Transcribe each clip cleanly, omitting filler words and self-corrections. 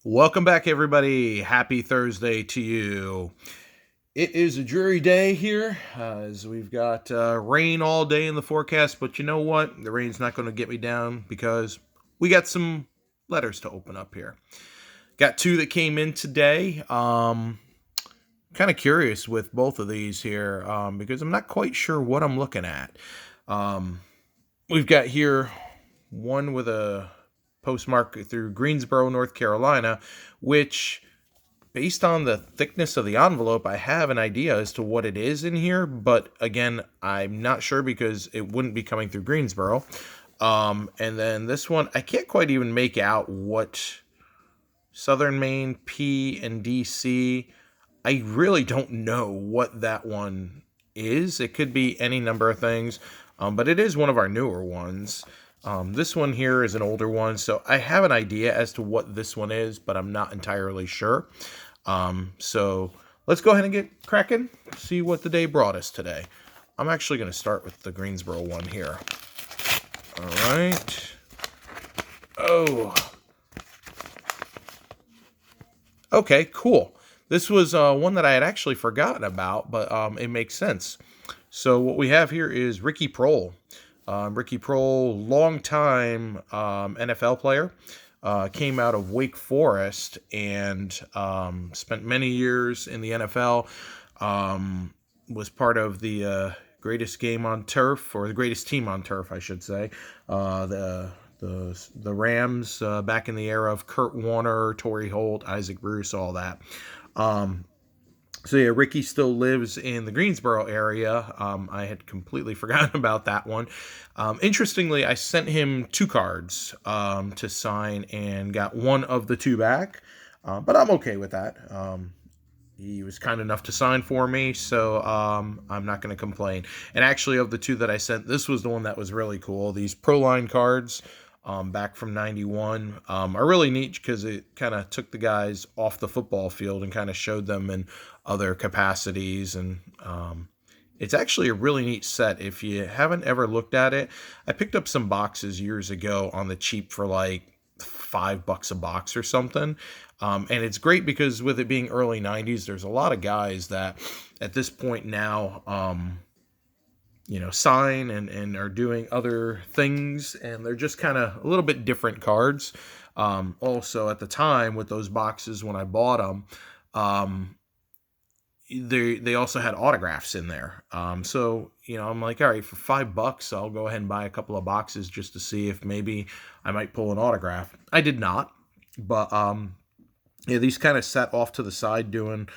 Welcome back, everybody. Happy Thursday to you. It is a dreary day here as we've got rain all day in the forecast, but you know what? The rain's not going to get me down because we got some letters to open up here. Got two that came in today. Kind of curious with both of these here because I'm not quite sure what I'm looking at. Um, we've got here one with a postmark through Greensboro, North Carolina, which based on the thickness of the envelope, I have an idea as to what it is in here, but again, I'm not sure because it wouldn't be coming through Greensboro. And then this one, I can't quite even make out what Southern Maine, P, and DC. I really don't know what that one is. It could be any number of things, but it is one of our newer ones. This one here is an older one, so I have an idea as to what this one is, but I'm not entirely sure. So let's go ahead and get cracking, see what the day brought us today. I'm actually going to start with the Greensboro one here. All right. Oh. Okay, cool. This was one that I had actually forgotten about, but it makes sense. So what we have here is Ricky Prohl. Ricky Prohl, longtime NFL player, came out of Wake Forest and spent many years in the NFL. Was part of the greatest game on turf, or the greatest team on turf, I should say. The Rams back in the era of Kurt Warner, Torrey Holt, Isaac Bruce, all that. So yeah, Ricky still lives in the Greensboro area. I had completely forgotten about that one. Interestingly, I sent him two cards to sign and got one of the two back, but I'm okay with that. He was kind enough to sign for me, so I'm not going to complain. And actually, of the two that I sent, this was the one that was really cool. These Proline cards back from 91 are really neat because it kind of took the guys off the football field and kind of showed them in other capacities. And it's actually a really neat set. If you haven't ever looked at it, I picked up some boxes years ago on the cheap for like $5 a box or something. And it's great because with it being early 90s, there's a lot of guys that at this point now, sign and are doing other things, and they're just kind of a little bit different cards. Also, at the time with those boxes when I bought them, they also had autographs in there. So I'm like, all right, for $5, I'll go ahead and buy a couple of boxes just to see if maybe I might pull an autograph. I did not, but yeah, these kind of sat off to the side doing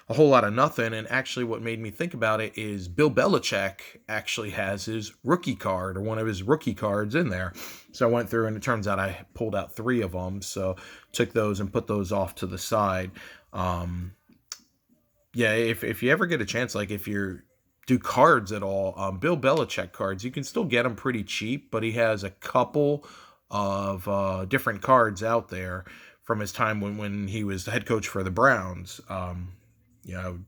a whole lot of nothing. And actually, what made me think about it is Bill Belichick actually has his rookie card, or one of his rookie cards, in there. So I went through, and it turns out I pulled out three of them. So took those and put those off to the side. Yeah, if you ever get a chance, like if you do cards at all, Bill Belichick cards, you can still get them pretty cheap, but he has a couple of different cards out there from his time when he was the head coach for the Browns. You know,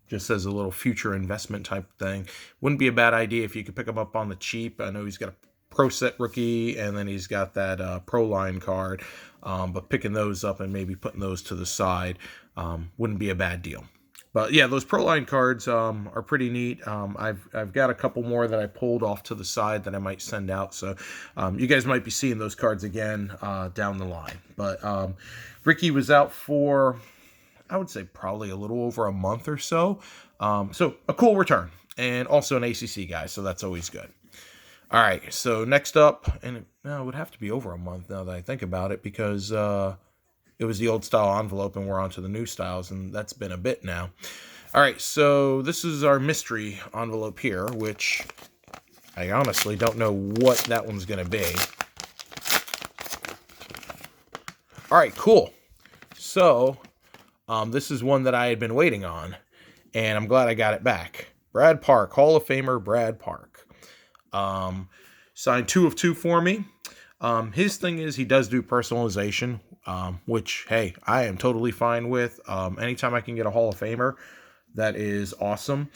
just as a little future investment type thing. Wouldn't be a bad idea if you could pick him up on the cheap. I know he's got a Pro Set rookie, and then he's got that Pro Line card. But picking those up and maybe putting those to the side wouldn't be a bad deal. But yeah, those Pro Line cards are pretty neat. I've got a couple more that I pulled off to the side that I might send out. So you guys might be seeing those cards again down the line. But Ricky was out for, I would say, probably a little over a month or so. So a cool return, and also an ACC guy, so that's always good. All right, so next up, and it would have to be over a month now that I think about it, because it was the old style envelope and we're on to the new styles, and that's been a bit now. All right, so this is our mystery envelope here, which I honestly don't know what that one's going to be. All right, cool. So this is one that I had been waiting on, and I'm glad I got it back. Brad Park, Hall of Famer Brad Park. Signed 2 of 2 for me. His thing is he does do personalization, which, hey, I am totally fine with. Anytime I can get a Hall of Famer, that is awesome.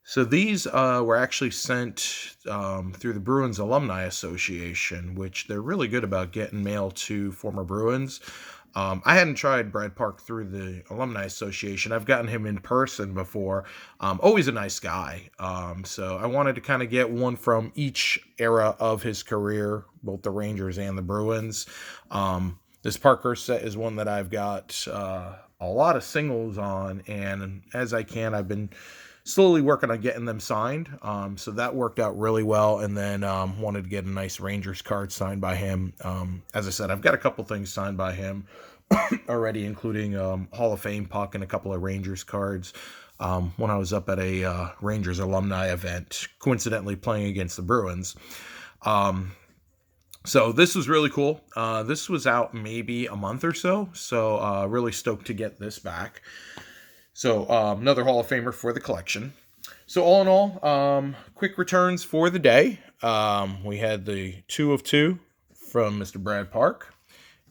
So these were actually sent through the Bruins Alumni Association, which they're really good about getting mail to former Bruins. I hadn't tried Brad Park through the Alumni Association. I've gotten him in person before. Always a nice guy. So I wanted to kind of get one from each era of his career, both the Rangers and the Bruins. This Parker set is one that I've got a lot of singles on, and as I can, I've been slowly working on getting them signed. So that worked out really well. And then wanted to get a nice Rangers card signed by him. As I said, I've got a couple things signed by him already, including Hall of Fame puck and a couple of Rangers cards. When I was up at a Rangers alumni event, coincidentally playing against the Bruins. So this was really cool. This was out maybe a month or so. So really stoked to get this back. So another Hall of Famer for the collection. So all in all, quick returns for the day. We had the 2 of 2 from Mr. Brad Park.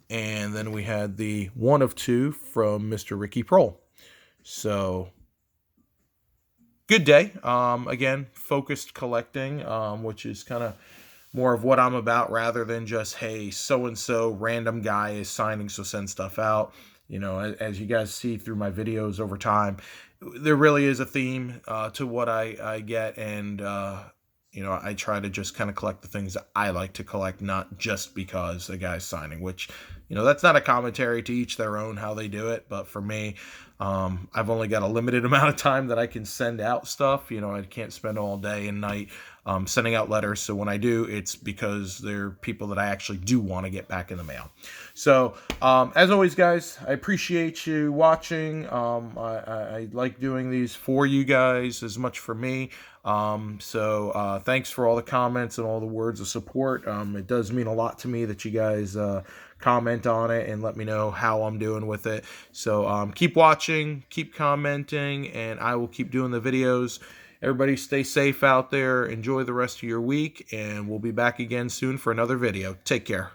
And then we had the 1 of 2 from Mr. Ricky Prohl. So good day. Again, focused collecting, which is kind of more of what I'm about rather than just, hey, so-and-so random guy is signing, so send stuff out. You know, as you guys see through my videos over time, there really is a theme to what I get. And, you know, I try to just kind of collect the things that I like to collect, not just because the guy's signing, which, you know, that's not a commentary, to each their own how they do it. But for me, I've only got a limited amount of time that I can send out stuff. You know, I can't spend all day and night sending out letters. So when I do, it's because they're people that I actually do want to get back in the mail. So as always, guys, I appreciate you watching. I like doing these for you guys as much for me. So thanks for all the comments and all the words of support. It does mean a lot to me that you guys comment on it and let me know how I'm doing with it. So keep watching, keep commenting, and I will keep doing the videos. Everybody stay safe out there. Enjoy the rest of your week, and we'll be back again soon for another video. Take care.